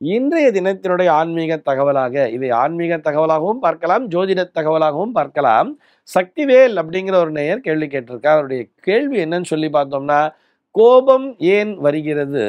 இன்றைய தினத்தினுடைய ஆன்மீக தகவலாக, இதை ஆன்மீக தகவலாகவும் பார்க்கலாம், ஜோதிட தகவலாகவும் பார்க்கலாம். சக்திவேல் அப்படிங்கிற ஒரு நேயர் கேள்வி கேட்டிருக்கார். அவருடைய கேள்வி என்னன்னு சொல்லி பார்த்தோம்னா, கோபம் ஏன் வருகிறது?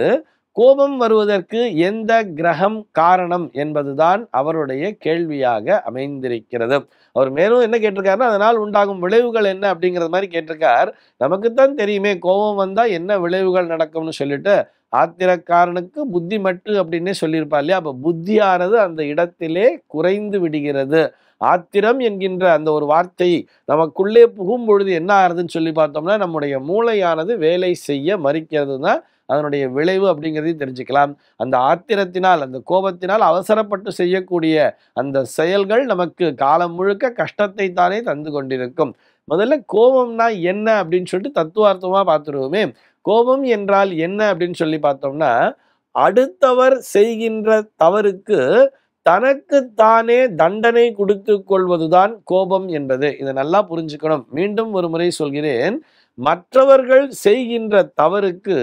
கோபம் வருவதற்கு எந்த கிரகம் காரணம் என்பதுதான் அவருடைய கேள்வியாக அமைந்திருக்கிறது. அவர் மேலும் என்ன கேட்டிருக்காருன்னா, அதனால் உண்டாகும் விளைவுகள் என்ன அப்படிங்கிறது மாதிரி கேட்டிருக்கார். நமக்குத்தான் தெரியுமே கோபம் வந்தா என்ன விளைவுகள் நடக்கும்னு சொல்லிட்டு, ஆத்திரக்காரனுக்கு புத்தி மட்டு அப்படின்னே சொல்லியிருப்பா இல்லையா? அப்ப புத்தியானது அந்த இடத்திலே குறைந்து விடுகிறது. ஆத்திரம் என்கின்ற அந்த ஒரு வார்த்தை நமக்குள்ளே புகும் பொழுது என்ன ஆகுதுன்னு சொல்லி பார்த்தோம்னா, நம்முடைய மூளையானது வேலை செய்ய மறுக்கிறது தான் அதனுடைய விளைவு அப்படிங்கிறதையும் தெரிஞ்சுக்கலாம். அந்த ஆத்திரத்தினால், அந்த கோபத்தினால் அவசரப்பட்டு செய்யக்கூடிய அந்த செயல்கள் நமக்கு காலம் முழுக்க கஷ்டத்தை தானே தந்து கொண்டிருக்கும். முதல்ல கோபம்னா என்ன அப்படின்னு சொல்லிட்டு தத்துவார்த்தமா பார்த்துருவோமே. கோபம் என்றால் என்ன அப்படின்னு சொல்லி பார்த்தோம்னா, அடுத்தவர் செய்கின்ற தவறுக்கு தனக்குத்தானே தண்டனை கொடுத்து கொள்வதுதான் கோபம் என்பது. இதை நல்லா புரிஞ்சுக்கணும். மீண்டும் ஒரு முறை சொல்கிறேன். மற்றவர்கள் செய்கின்ற தவறுக்கு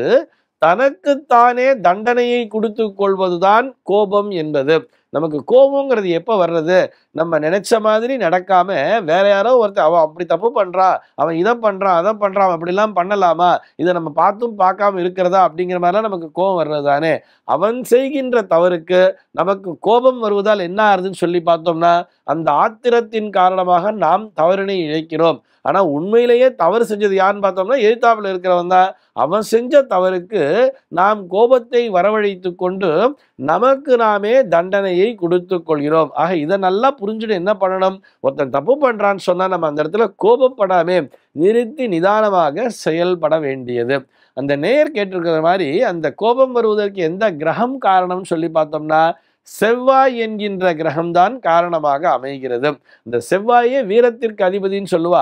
தனக்குத்தானே தண்டனையை கொடுத்து கொள்வதுதான் கோபம் என்பது. நமக்கு கோபங்கிறது எப்போ வர்றது? நம்ம நினைச்ச மாதிரி நடக்காம வேற யாரோ ஒருத்தர் அவன் அப்படி தப்பு பண்றான், அவன் இதை பண்றான், அதை பண்றான், அப்படிலாம் பண்ணலாமா, இதை நம்ம பார்த்தும் பார்க்காம இருக்கிறதா அப்படிங்கிற மாதிரிலாம் நமக்கு கோபம் வர்றது தானே. அவன் செய்கின்ற தவறுக்கு நமக்கு கோபம் வருவதால் என்ன ஆகுதுன்னு சொல்லி பார்த்தோம்னா, அந்த ஆத்திரத்தின் காரணமாக நாம் தவறினை இழைக்கிறோம். ஆனா உண்மையிலேயே தவறு செஞ்சது யாருன்னு பார்த்தோம்னா, எதிர்த்தாப்புல இருக்கிறவன் தான். அவன் செஞ்ச தவறுக்கு நாம் கோபத்தை வரவழைத்து கொண்டு நமக்கு நாமே தண்டனையை கொடுத்து கொள்கிறோம். ஆக இதை நல்லா புரிஞ்சுட்டு என்ன பண்ணணும்? ஒருத்தன் தப்பு பண்றான்னு சொன்னா நம்ம அந்த இடத்துல கோபப்படாமே நிறுத்தி நிதானமாக செயல்பட வேண்டியது. அந்த நேயர் கேட்டிருக்கிற மாதிரி அந்த கோபம் வருவதற்கு எந்த கிரகம் காரணம்னு சொல்லி பார்த்தோம்னா, செவ்வாய் என்கின்ற கிரகம்தான் காரணமாக அமைகிறது. இந்த செவ்வாயே வீரத்திற்கு அதிபதினு சொல்லுவா.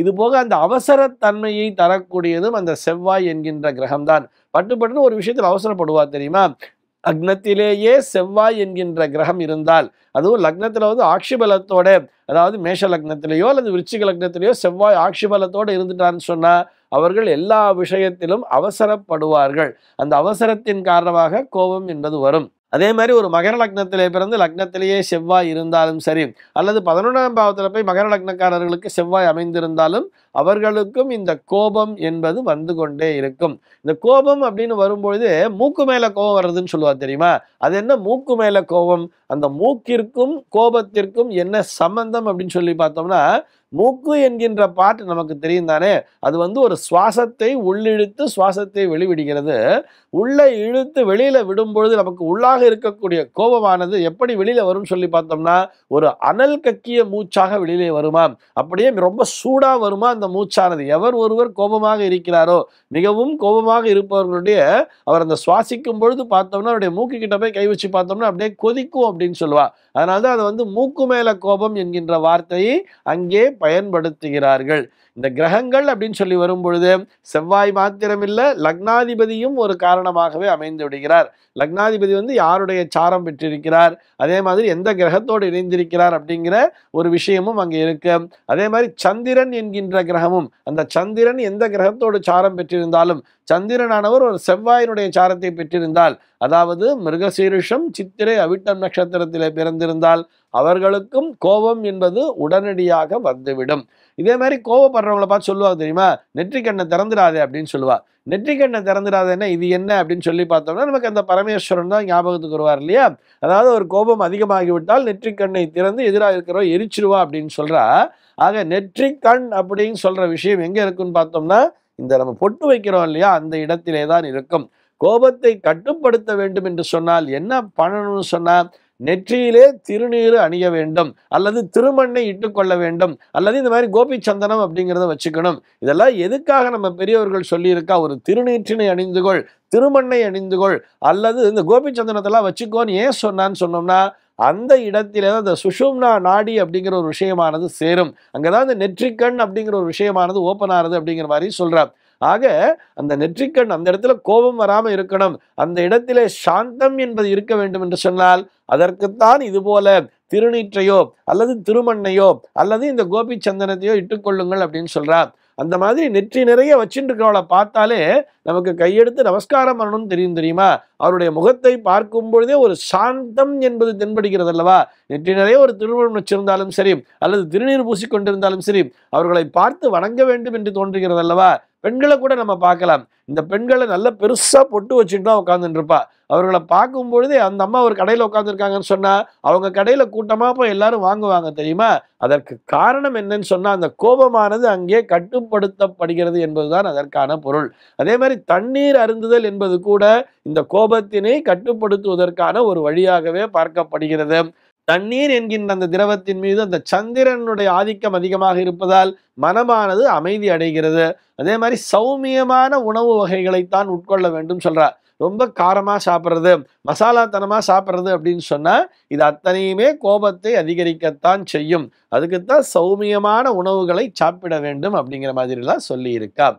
இது போக அந்த அவசரத்தன்மையை தரக்கூடியதும் அந்த செவ்வாய் என்கின்ற கிரகம்தான். பட்டுப்பட்டுன்னு ஒரு விஷயத்தில் அவசரப்படுவா தெரியுமா? லக்னத்திலேயே செவ்வாய் என்கின்ற கிரகம் இருந்தால், அதுவும் லக்னத்துல வந்து ஆட்சி பலத்தோட, அதாவது மேஷ லக்னத்திலேயோ அல்லது விருச்சிக லக்னத்திலேயோ செவ்வாய் ஆட்சி பலத்தோட இருந்துட்டான்னு சொன்னா அவர்கள் எல்லா விஷயத்திலும் அவசரப்படுவார்கள். அந்த அவசரத்தின் காரணமாக கோபம் என்பது வரும். அதே மாதிரி ஒரு மகர லக்னத்திலே பிறந்து லக்னத்திலேயே செவ்வாய் இருந்தாலும் சரி, அல்லது 11ஆம் பாவத்தில் போய் மகர லக்னக்காரர்களுக்கு செவ்வாய் அமைந்திருந்தாலும் அவர்களுக்கும் இந்த கோபம் என்பது வந்து கொண்டே இருக்கும். இந்த கோபம் அப்படின்னு வரும்பொழுது மூக்கு மேல கோபம் வர்றதுன்னு சொல்லுவா தெரியுமா? அது என்ன மூக்கு மேல கோபம்? அந்த மூக்கிற்கும் கோபத்திற்கும் என்ன சம்பந்தம் அப்படின்னு சொல்லி பார்த்தோம்னா, மூக்கு என்கின்ற பாட்டு நமக்கு தெரியும் தானே. அது வந்து ஒரு சுவாசத்தை உள்ளிழுத்து சுவாசத்தை வெளிவிடுகிறது. உள்ள இழுத்து வெளியில விடும் பொழுது நமக்கு உள்ளாக இருக்கக்கூடிய கோபமானது எப்படி வெளியில வரும்னு சொல்லி பார்த்தோம்னா, ஒரு அனல் கக்கிய மூச்சாக வெளியிலே வருமாம். அப்படியே ரொம்ப சூடா வருமா அந்த மூச்சானது. எவர் ஒருவர் கோபமாக இருக்கிறாரோ, மிகவும் கோபமாக இருப்பவர்களுடைய அவர் அந்த சுவாசிக்கும் பொழுது பார்த்தோம்னா அவருடைய மூக்கு கிட்ட போய் கை வச்சு பார்த்தோம்னா அப்படியே கொதிக்கும் அப்படின்னு சொல்லுவா. அதனால்தான் அதை வந்து மூக்கு மேல கோபம் என்கின்ற வார்த்தையை அங்கே பயன்படுத்துகிறார்கள். இந்த கிரகங்கள் அப்படின்னு சொல்லி வரும் பொழுது செவ்வாய் மாத்திரமில்ல, லக்னாதிபதியும் ஒரு காரணமாகவே அமைந்து விடுகிறார். லக்னாதிபதி வந்து யாருடைய சாரம் பெற்றிருக்கிறார், அதே மாதிரி எந்த கிரகத்தோடு இணைந்திருக்கிறார் அப்படிங்கிற ஒரு விஷயமும் அங்கே இருக்கு. அதே மாதிரி சந்திரன் என்கின்ற கிரகமும், அந்த சந்திரன் எந்த கிரகத்தோடு சாரம் பெற்றிருந்தாலும், சந்திரனானவர் ஒரு செவ்வாயினுடைய சாரத்தை பெற்றிருந்தால், அதாவது மிருகசீரிஷம் சித்திரை அவிட்டம் நட்சத்திரத்திலே பிறந்திருந்தால் அவர்களுக்கும் கோபம் என்பது உடனடியாக வந்துவிடும். இதே மாதிரி கோபப்படுறவங்களை பார்த்து சொல்லுவாங்க தெரியுமா, நெற்றிக்கண்ணை திறந்துடாதே அப்படின்னு சொல்லுவா. நெற்றிக்கண்ணை திறந்துடாதேன்னா இது என்ன அப்படின்னு சொல்லி பார்த்தோம்னா நமக்கு அந்த பரமேஸ்வரன் தான் ஞாபகத்துக்கு வருவார் இல்லையா? அதாவது ஒரு கோபம் அதிகமாகிவிட்டால் நெற்றிக்கண்ணை திறந்து எதிராக இருக்கிறவரை எரிச்சிருவா அப்படின்னு சொல்றா. ஆக நெற்றிக்கண் அப்படின்னு சொல்ற விஷயம் எங்க இருக்குன்னு பார்த்தோம்னா, இந்த நம்ம பொட்டு வைக்கிறோம் இல்லையா, அந்த இடத்திலே தான் இருக்கும். கோபத்தை கட்டுப்படுத்த வேண்டும் என்று சொன்னால் என்ன பண்ணணும்னு சொன்னா, நெற்றியிலே திருநீறு அணிய வேண்டும், அல்லது திருமண்ணை இட்டுக்கொள்ள வேண்டும், அல்லது இந்த மாதிரி கோபி சந்தனம் அப்படிங்கிறத வச்சுக்கணும். இதெல்லாம் எதுக்காக நம்ம பெரியவர்கள் சொல்லியிருக்கா? ஒரு திருநீற்றினை அணிந்துகொள், திருமண்ணை அணிந்துகொள், அல்லது இந்த கோபி சந்தனத்தெல்லாம் வச்சுக்கோன்னு ஏன் சொன்னான்னு சொன்னோம்னா, அந்த இடத்திலே அந்த சுஷும்னா நாடி அப்படிங்கிற ஒரு விஷயமானது சேரும். அங்கதான் இந்த நெற்றிக்கண் அப்படிங்கிற ஒரு விஷயமானது ஓப்பன் ஆகுது அப்படிங்கிற மாதிரி சொல்றார். ஆக அந்த நெற்றிக்கண் அந்த இடத்துல கோபம் வராம இருக்கணும், அந்த இடத்திலே சாந்தம் என்பது இருக்க வேண்டும் என்று சொன்னால் அதற்குத்தான் இது போல திருநீற்றையோ அல்லது திருமண்ணையோ அல்லது இந்த கோபி சந்தனத்தையோ இட்டுக்கொள்ளுங்கள் அப்படின்னு சொல்றார். அந்த மாதிரி நெற்றி நிறைய வச்சுட்டு இருக்கிறவளை பார்த்தாலே நமக்கு கையெடுத்து நமஸ்காரம் பண்ணணும்னு தெரியுமா? அவருடைய முகத்தை பார்க்கும் பொழுதே ஒரு சாந்தம் என்பது தென்படுகிறது அல்லவா. நெற்றி நிறைய ஒரு திருமணம் வச்சிருந்தாலும் சரி, அல்லது திருநீர் பூசிக்கொண்டிருந்தாலும் சரி, அவர்களை பார்த்து வணங்க வேண்டும் என்று தோன்றுகிறது அல்லவா. பெண்களை கூட நம்ம பார்க்கலாம். இந்த பெண்களை நல்ல பெருசா பொட்டு வச்சுட்டு தான் உட்கார்ந்துட்டு இருப்பா. அவர்களை பார்க்கும் பொழுதே அந்த அம்மா ஒரு கடையில உட்கார்ந்துருக்காங்கன்னு சொன்னா அவங்க கடையில கூட்டமா போய் எல்லாரும் வாங்குவாங்க தெரியுமா. அதற்கு காரணம் என்னன்னு சொன்னா அந்த கோபமானது அங்கே கட்டுப்படுத்தப்படுகிறது என்பதுதான் அதற்கான பொருள். அதே மாதிரி தண்ணீர் அருந்துதல் என்பது கூட இந்த கோபத்தினை கட்டுப்படுத்துவதற்கான ஒரு வழியாகவே பார்க்கப்படுகிறது. தண்ணீர் என்கின்ற அந்த திரவத்தின் மீது அந்த சந்திரனுடைய ஆதிக்கம் அதிகமாக இருப்பதால் மனமானது அமைதி அடைகிறது. அதே மாதிரி சௌமியமான உணவு வகைகளைத்தான் உட்கொள்ள வேண்டும் சொல்றா. ரொம்ப காரமா சாப்பிட்றது, மசாலாத்தனமா சாப்பிட்றது அப்படின்னு சொன்னா இது அத்தனையுமே கோபத்தை அதிகரிக்கத்தான் செய்யும். அதுக்குத்தான் சௌமியமான உணவுகளை சாப்பிட வேண்டும் அப்படிங்கிற மாதிரிலாம் சொல்லி இருக்கா.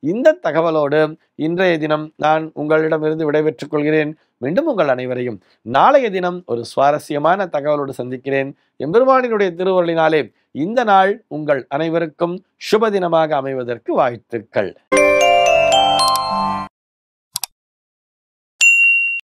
இந்த தகவலோடு இன்றைய தினம் நான் உங்களிடமிருந்து விடைபெற்றுக் கொள்கிறேன். மீண்டும் உங்கள் அனைவரையும் நாளைய தினம் ஒரு சுவாரஸ்யமான தகவலோடு சந்திக்கிறேன். எம்பெருமானினுடைய திருவருளினாலே இந்த நாள் உங்கள் அனைவருக்கும் சுப தினமாக அமைவதற்கு வாழ்த்துக்கள்.